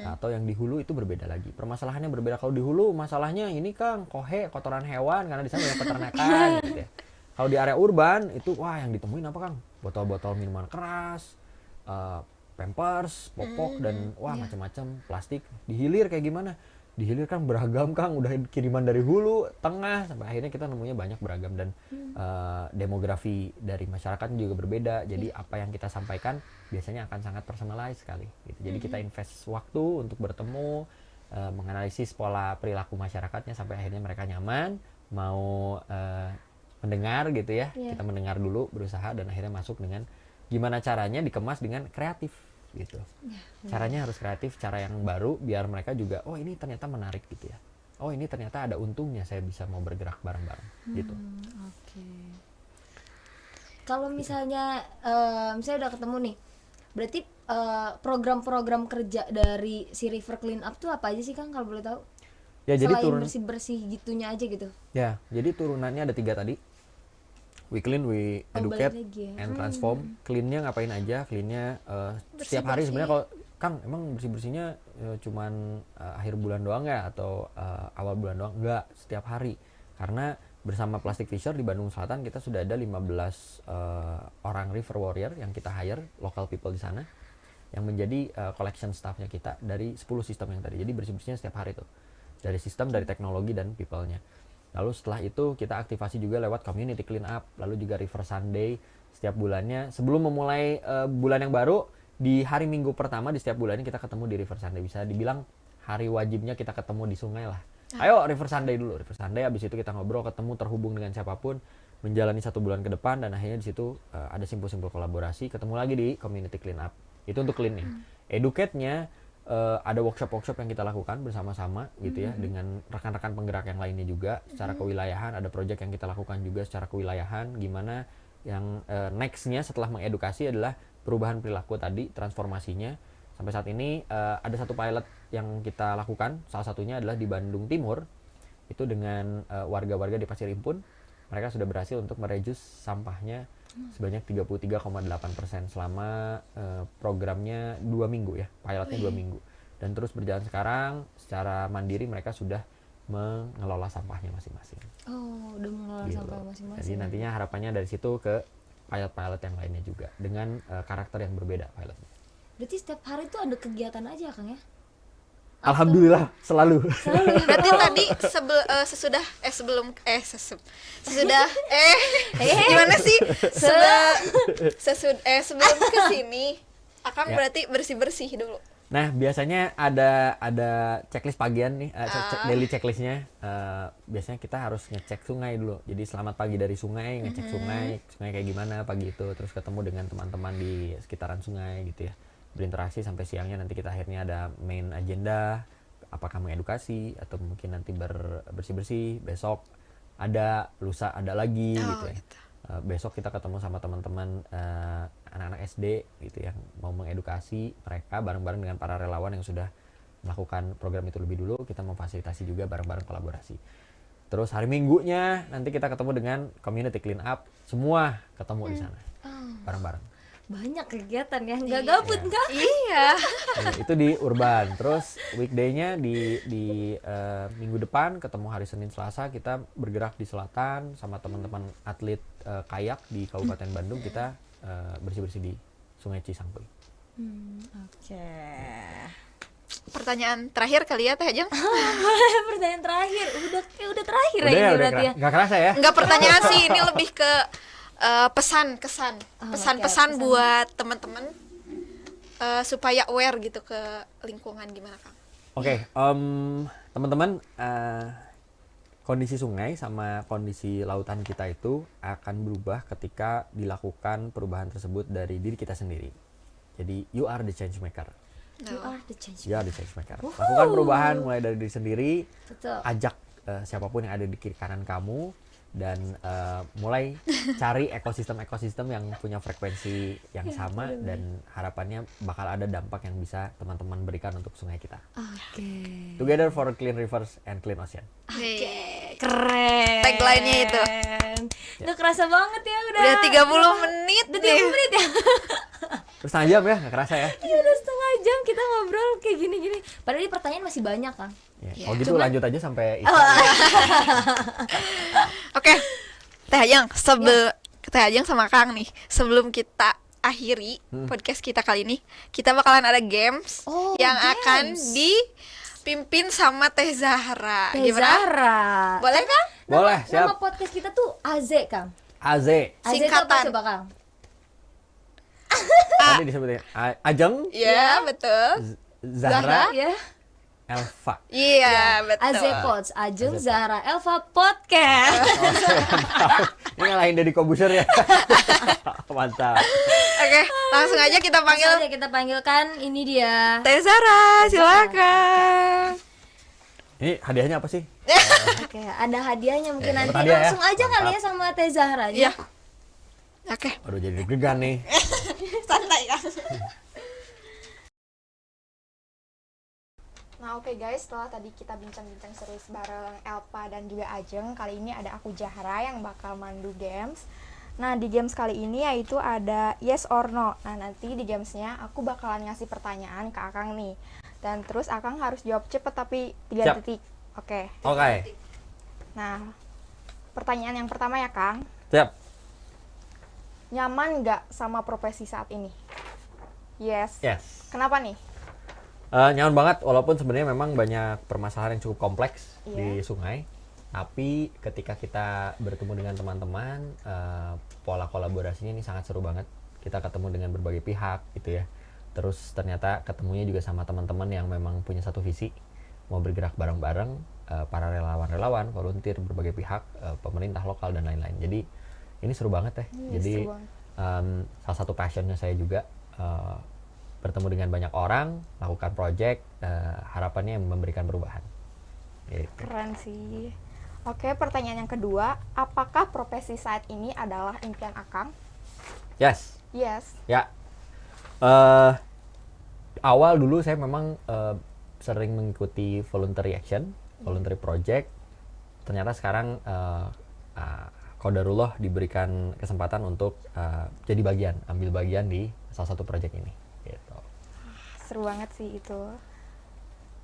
Atau yang di hulu itu berbeda lagi. Permasalahannya berbeda. Kalau di hulu masalahnya ini Kang, kotoran hewan karena di sana banyak peternakan gitu ya. Kalau di area urban itu wah yang ditemuin apa Kang? Botol-botol minuman keras, pampers, popok dan wah macam-macam plastik. Di hilir kayak gimana? Di hilir kan beragam Kang, udah kiriman dari hulu, tengah sampai akhirnya kita nemunya banyak beragam dan demografi dari masyarakat juga berbeda. Jadi apa yang kita sampaikan biasanya akan sangat personalized sekali gitu. Jadi kita invest waktu untuk bertemu, menganalisis pola perilaku masyarakatnya sampai akhirnya mereka nyaman, mau mendengar gitu ya. Kita mendengar dulu, berusaha dan akhirnya masuk dengan gimana caranya dikemas dengan kreatif gitu. Caranya harus kreatif, cara yang baru biar mereka juga oh ini ternyata menarik gitu ya. Oh ini ternyata ada untungnya saya bisa mau bergerak bareng-bareng gitu. Oke. Kalau misalnya misalnya udah ketemu nih, berarti program-program kerja dari si River Clean Up tuh apa aja sih Kang kalau boleh tahu? Ya jadi selain bersih-bersih gitunya aja gitu. Ya, jadi turunannya ada 3 tadi. We clean, we educate, and transform. Cleannya ngapain aja? Cleannya setiap hari sebenarnya. Kalau Kang emang bersih-bersihnya cuman akhir bulan doang ya atau awal bulan doang? Enggak, setiap hari. Karena bersama Plastic Fisher di Bandung Selatan kita sudah ada 15 orang river warrior yang kita hire, local people di sana, yang menjadi collection staffnya kita dari 10 sistem yang tadi. Jadi bersih-bersihnya setiap hari tuh. Dari sistem, dari teknologi dan people-nya. Lalu setelah itu kita aktivasi juga lewat community clean up, lalu juga River Sunday setiap bulannya. Sebelum memulai bulan yang baru, di hari Minggu pertama di setiap bulannya kita ketemu di River Sunday. Bisa dibilang hari wajibnya kita ketemu di sungai lah. Ayo River Sunday dulu, River Sunday habis itu kita ngobrol, ketemu, terhubung dengan siapapun, menjalani 1 bulan ke depan dan akhirnya di situ ada simpul-simpul kolaborasi, ketemu lagi di community clean up. Itu untuk cleaning. Educate-nya ada workshop-workshop yang kita lakukan bersama-sama gitu ya dengan rekan-rekan penggerak yang lainnya juga secara kewilayahan. Ada project yang kita lakukan juga secara kewilayahan, gimana yang next-nya setelah mengedukasi adalah perubahan perilaku tadi, transformasinya. Sampai saat ini ada satu pilot yang kita lakukan, salah satunya adalah di Bandung Timur, itu dengan warga-warga di Pasir Impun. Mereka sudah berhasil untuk mereduce sampahnya sebanyak 33,8% selama programnya 2 minggu ya, pilotnya 2 minggu. Dan terus berjalan sekarang secara mandiri mereka sudah mengelola sampahnya masing-masing. Oh, udah mengelola sampah masing-masing. Jadi nantinya harapannya dari situ ke pilot-pilot yang lainnya juga dengan karakter yang berbeda pilotnya. Berarti setiap hari tuh ada kegiatan aja Kang ya? Alhamdulillah selalu. Berarti tadi sesudah gimana sih? Sebelum ke sini akan berarti bersih-bersih dulu. Nah, biasanya ada checklist pagian nih, daily checklistnya. Biasanya kita harus ngecek sungai dulu. Jadi selamat pagi dari sungai, ngecek sungai kayak gimana pagi itu, terus ketemu dengan teman-teman di sekitaran sungai gitu ya. Berinteraksi sampai siangnya, nanti kita akhirnya ada main agenda, apakah mengedukasi atau mungkin nanti bersih-bersih, besok ada, lusa ada lagi gitu ya. Besok kita ketemu sama teman-teman anak-anak SD gitu yang mau mengedukasi mereka bareng-bareng dengan para relawan yang sudah melakukan program itu lebih dulu. Kita memfasilitasi juga bareng-bareng kolaborasi. Terus hari Minggunya nanti kita ketemu dengan community clean up, semua ketemu di sana bareng-bareng. Banyak kegiatan ya, nggak gabut nggak? Iya. Nah, itu di urban. Terus weekday-nya di minggu depan ketemu hari Senin Selasa kita bergerak di selatan sama teman-teman atlet kayak di Kabupaten Bandung. Kita bersih-bersih di Sungai Cisangkuy. Oke. Pertanyaan terakhir kali ya Teh Ajeng. Pertanyaan terakhir. Udah terakhir Udah ya ya, ini udah berarti ya. nggak kerasa ya? Enggak pertanyaan sih, ini lebih ke pesan kesan. Oh, Pesan-pesan oke, buat teman-teman supaya aware gitu ke lingkungan gimana Kang? Oke, teman-teman, kondisi sungai sama kondisi lautan kita itu akan berubah ketika dilakukan perubahan tersebut dari diri kita sendiri. Jadi, you are the change maker. You are the change. You are the change maker. Lakukan perubahan mulai dari diri sendiri. Betul. Ajak siapapun yang ada di kiri kanan kamu dan mulai cari ekosistem yang punya frekuensi yang sama dan harapannya bakal ada dampak yang bisa teman-teman berikan untuk sungai kita. Oke. Together for clean rivers and clean ocean. Keren. Tagline-nya itu. Nggak kerasa banget ya udah. Udah 30 menit Udah nih. 30 menit ya. Terus setengah jam ya, nggak kerasa ya? Iya udah setengah jam kita ngobrol kayak gini-gini. Padahal ini pertanyaan masih banyak kan. Ya, kalau gitu lanjut aja sampai Oke. Teh Ajeng, Teh Ajeng sama Kang nih, sebelum kita akhiri podcast kita kali ini, kita bakalan ada games Oh, yang games. akan dipimpin sama Teh Zahra. Teh Zahra. Boleh Kang? Boleh, Nama siap. podcast kita tuh Aze, Kang. AZ. Aze itu apa Singkatan. coba, Kang? Tadi disebutnya Ajeng, Iya, betul. Zahra, Ya. Elva. Iya, betul. Aze Pods, Ajeng Zahra Elva Podcast. Ini ngalahin Deddy Kobuser ya. Mantap. Oke, langsung aja kita Langsung panggil aja kita panggilkan, ini dia. Teh Zahra, silakan. Ini hadiahnya apa sih? Oke, ada hadiahnya mungkin nanti. dapat hadiah ya? Langsung aja kali ya sama Teh Zahra. Iya. Oke, Aduh jadi deg-degan nih. santai Kang. Nah oke guys, setelah tadi kita bincang-bincang seru bareng Elpa dan juga Ajeng, kali ini ada aku Zahra yang bakal mandu games. Nah di games kali ini yaitu ada yes or no. Nah nanti di gamesnya aku bakalan ngasih pertanyaan ke Akang nih. Dan terus Akang harus jawab cepet tapi 3 Siap. detik. Oke. Oke. Nah pertanyaan yang pertama ya Kang, Siap. nyaman nggak sama profesi saat ini? Yes. Yes. Kenapa nih? Nyaman banget walaupun sebenarnya memang banyak permasalahan yang cukup kompleks Iya. di sungai. Tapi ketika kita bertemu dengan teman-teman, pola kolaborasinya ini sangat seru banget. Kita ketemu dengan berbagai pihak gitu ya. Terus ternyata ketemunya juga sama teman-teman yang memang punya satu visi, mau bergerak bareng-bareng, para relawan-relawan, volunteer berbagai pihak, pemerintah lokal dan lain-lain. Jadi ini seru banget ya. Jadi seru banget. salah satu passionnya saya juga bertemu dengan banyak orang, lakukan project, harapannya memberikan perubahan. Gitu. Keren sih. Oke, pertanyaan yang kedua, apakah profesi saat ini adalah impian Akang? Yes, Yes. ya. Awal dulu saya memang sering mengikuti voluntary action, voluntary project. Ternyata sekarang qadarullah diberikan kesempatan untuk jadi ambil bagian di salah satu project ini. Gitu. Seru banget sih itu.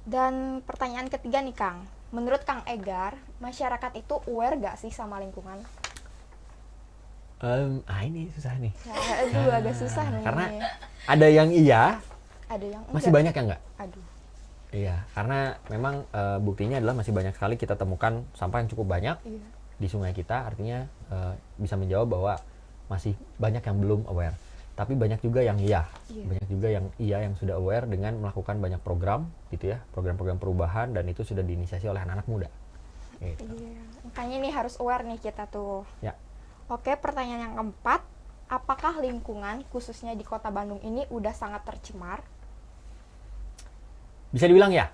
Dan pertanyaan ketiga nih Kang, menurut Kang Egar, masyarakat itu aware gak sih sama lingkungan? Ini susah nih. Ya, aduh agak susah nih. Karena ada yang iya, ada yang masih enggak. banyak yang enggak. Aduh. Iya, karena memang buktinya adalah masih banyak sekali kita temukan sampah yang cukup banyak Iya. di sungai kita. Artinya bisa menjawab bahwa masih banyak yang belum aware. Tapi banyak juga yang iya. Iya. Banyak juga yang iya yang sudah aware dengan melakukan banyak program gitu ya, program-program perubahan dan itu sudah diinisiasi oleh anak-anak muda. Gitu. Iya. Makanya ini harus aware nih kita tuh. Ya. Oke, pertanyaan yang keempat, apakah lingkungan khususnya di Kota Bandung ini udah sangat tercemar? Bisa dibilang ya.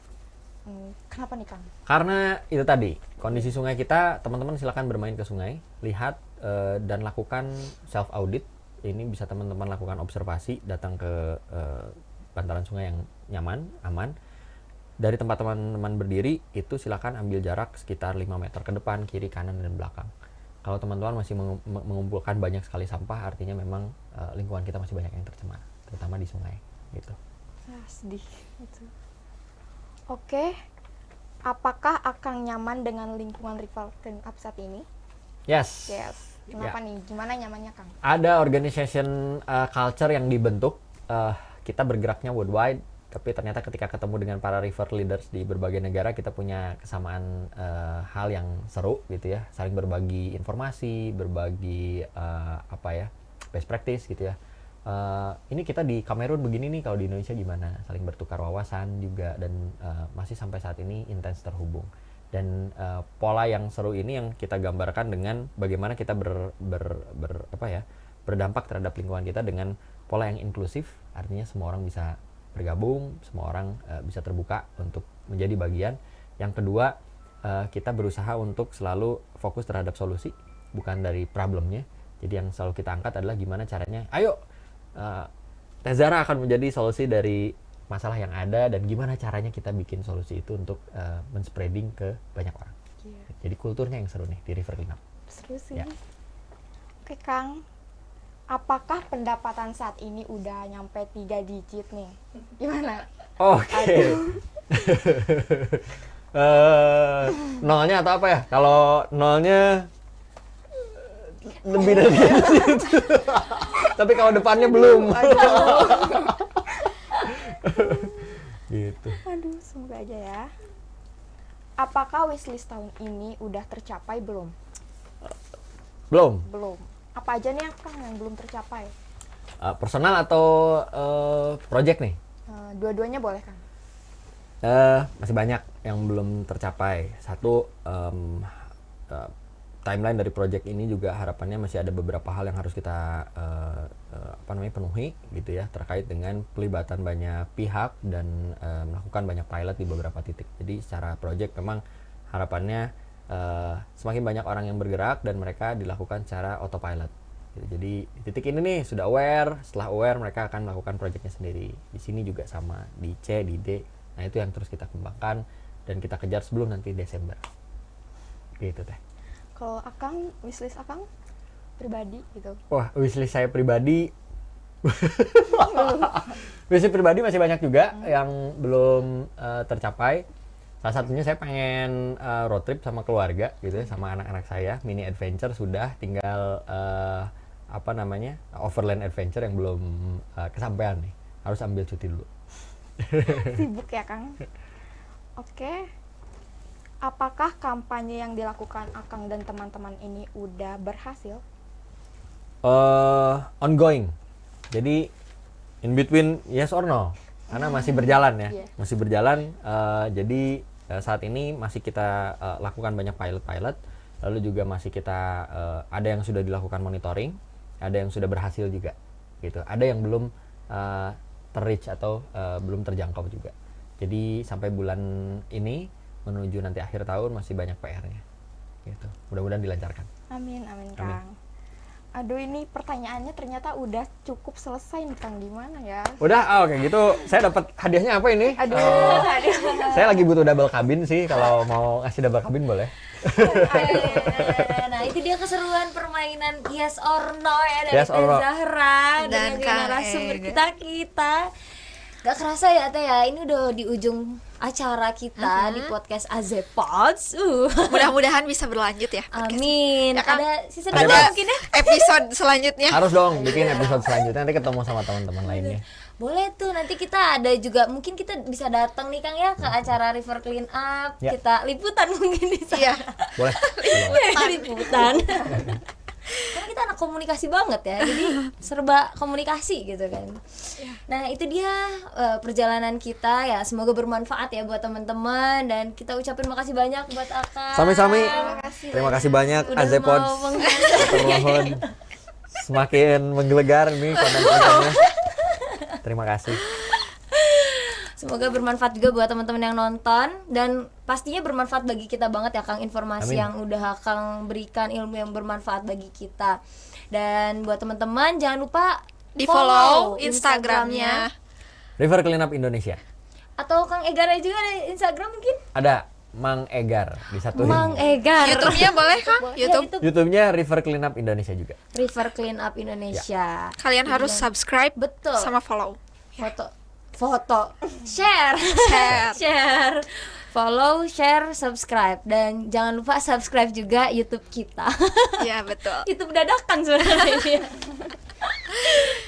Kenapa nih Kang? Karena itu tadi, kondisi sungai kita, teman-teman silakan bermain ke sungai, lihat dan lakukan self audit. Ini bisa teman-teman lakukan observasi, datang ke bantaran sungai yang nyaman, aman. Dari tempat teman-teman berdiri, itu silakan ambil jarak sekitar 5 meter ke depan, kiri, kanan, dan belakang. Kalau teman-teman masih mengumpulkan banyak sekali sampah, artinya memang lingkungan kita masih banyak yang tercemar, terutama di sungai. Gitu. Sedih. Gitu. Oke, apakah Akang nyaman dengan lingkungan River Clean Up saat ini? Yes. Yes. Kenapa nih? Gimana nyamannya Kang? Ada organization culture yang dibentuk. kita bergeraknya worldwide, tapi ternyata ketika ketemu dengan para river leaders di berbagai negara, kita punya kesamaan hal yang seru gitu ya, saling berbagi informasi, berbagi best practice gitu ya. Ini kita di Kamerun begini nih, kalau di Indonesia gimana, saling bertukar wawasan juga, dan masih sampai saat ini intens terhubung. Dan pola yang seru ini yang kita gambarkan dengan bagaimana kita berdampak terhadap lingkungan kita dengan pola yang inklusif, artinya semua orang bisa bergabung, semua orang bisa terbuka untuk menjadi bagian. Yang kedua, kita berusaha untuk selalu fokus terhadap solusi, bukan dari problemnya. Jadi yang selalu kita angkat adalah gimana caranya, ayo Teh Zara akan menjadi solusi dari masalah yang ada, dan gimana caranya kita bikin solusi itu untuk men-spreading ke banyak orang. Jadi kulturnya yang seru nih di River Cleanup. Seru sih. Ya. Oke Kang, apakah pendapatan saat ini udah nyampe 3 digit nih? Gimana? Oke. Nolnya atau apa ya? Kalau nolnya lebih dari itu. Tapi kalau depannya belum. Gitu. Aduh, semoga aja ya. Apakah wishlist tahun ini udah tercapai belum? Belum. Belum. Apa aja nih Kang yang belum tercapai? Personal atau project nih? Dua-duanya boleh Kang. Masih banyak yang belum tercapai. Satu, timeline dari project ini juga harapannya masih ada beberapa hal yang harus kita penuhi gitu ya, terkait dengan pelibatan banyak pihak dan melakukan banyak pilot di beberapa titik. Jadi secara project memang harapannya semakin banyak orang yang bergerak dan mereka dilakukan secara autopilot. Jadi di titik ini nih sudah aware, setelah aware mereka akan melakukan projectnya sendiri. Di sini juga sama, di C, di D. Nah itu yang terus kita kembangkan dan kita kejar sebelum nanti Desember. Gitu Teh. Kalau Akang, wishlist Akang pribadi gitu. Wah, wishlist saya pribadi wishlist pribadi masih banyak juga yang belum tercapai. Salah satunya saya pengen road trip sama keluarga gitu ya, sama anak-anak saya, mini adventure sudah, tinggal overland adventure yang belum kesampaian nih. Harus ambil cuti dulu. Sibuk ya Kang. Oke. Apakah kampanye yang dilakukan Akang dan teman-teman ini udah berhasil? Ongoing. Jadi in between yes or no. Karena masih berjalan ya. Yeah. Masih berjalan. Jadi saat ini masih kita lakukan banyak pilot. Lalu juga masih kita ada yang sudah dilakukan monitoring, ada yang sudah berhasil juga gitu. Ada yang belum ter-reach atau belum terjangkau juga. Jadi sampai bulan ini menuju nanti akhir tahun masih banyak PR-nya. Gitu. Mudah-mudahan dilancarkan. Amin, amin Kang. Aduh, ini pertanyaannya ternyata udah cukup selesai nih Kang, gimana ya? Udah, oke gitu. Saya dapat hadiahnya apa ini? Aduh, Saya lagi butuh double cabin sih, kalau mau ngasih double cabin boleh. Nah itu dia keseruan permainan Yes or No ya dari Yes or Teh No. Zahra Dan dengan Kang narasumber Ega. kita. Gak kerasa ya Teh ya, ini udah di ujung acara kita di podcast Azepods. Mudah-mudahan bisa berlanjut ya podcast. Amin. Ya, Kang? Ada season Ada 2 mungkin ya? episode selanjutnya. Harus dong bikin episode selanjutnya, nanti ketemu sama teman-teman lainnya. Boleh tuh, nanti kita ada juga, mungkin kita bisa datang nih Kang ya ke acara River Clean Up. Ya. Kita liputan mungkin di sana. Iya. Boleh. Liputan. Karena kita anak komunikasi banget ya, jadi serba komunikasi gitu kan. Nah itu dia perjalanan kita ya, semoga bermanfaat ya buat teman-teman, dan kita ucapin makasih banyak buat Akang. Sami-sami. Terima kasih banyak Udah Azepods. mau mengganti. Termohon semakin menggelegar nih konten-kontennya. Terima kasih. Semoga bermanfaat juga buat teman-teman yang nonton, dan pastinya bermanfaat bagi kita banget ya Kang, informasi Amin. yang udah Kang berikan, ilmu yang bermanfaat bagi kita. Dan buat teman-teman jangan lupa Di follow Instagramnya. River Cleanup Indonesia. Atau Kang Egar juga ada Instagram mungkin? Ada Mang Egar disatuin. Mang Egar. YouTube-nya boleh Kang? Ya, YouTube. YouTube-nya River Cleanup Indonesia juga. River Clean Up Indonesia. Kalian harus subscribe Betul. sama follow. Foto, share, follow, share, subscribe, dan jangan lupa subscribe juga YouTube kita. Iya, betul. YouTube dadakan sebenarnya ini.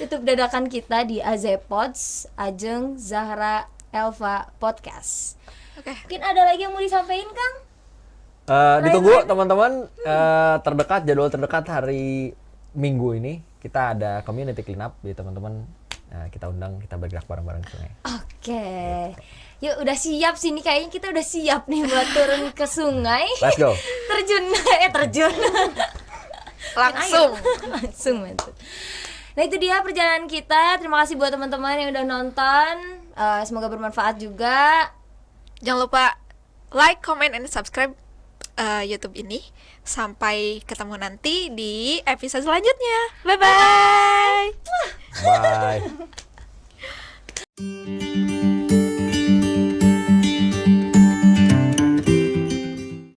YouTube dadakan kita di Azepods, Ajeng, Zahra, Elva Podcast. Oke. Mungkin ada lagi yang mau disampaikan, Kang? Ditunggu teman-teman, jadwal terdekat hari Minggu ini kita ada community cleanup di teman-teman. Kita undang, kita bergerak bareng-bareng ke sungai. Oke. Yuk, udah siap sini, kayaknya kita udah siap nih buat turun ke sungai. Let's go. terjun. Langsung. Langsung mantap. Nah, itu dia perjalanan kita. Terima kasih buat teman-teman yang udah nonton. Semoga bermanfaat juga. Jangan lupa like, comment, and subscribe YouTube ini. Sampai ketemu nanti di episode selanjutnya. Bye-bye. Bye.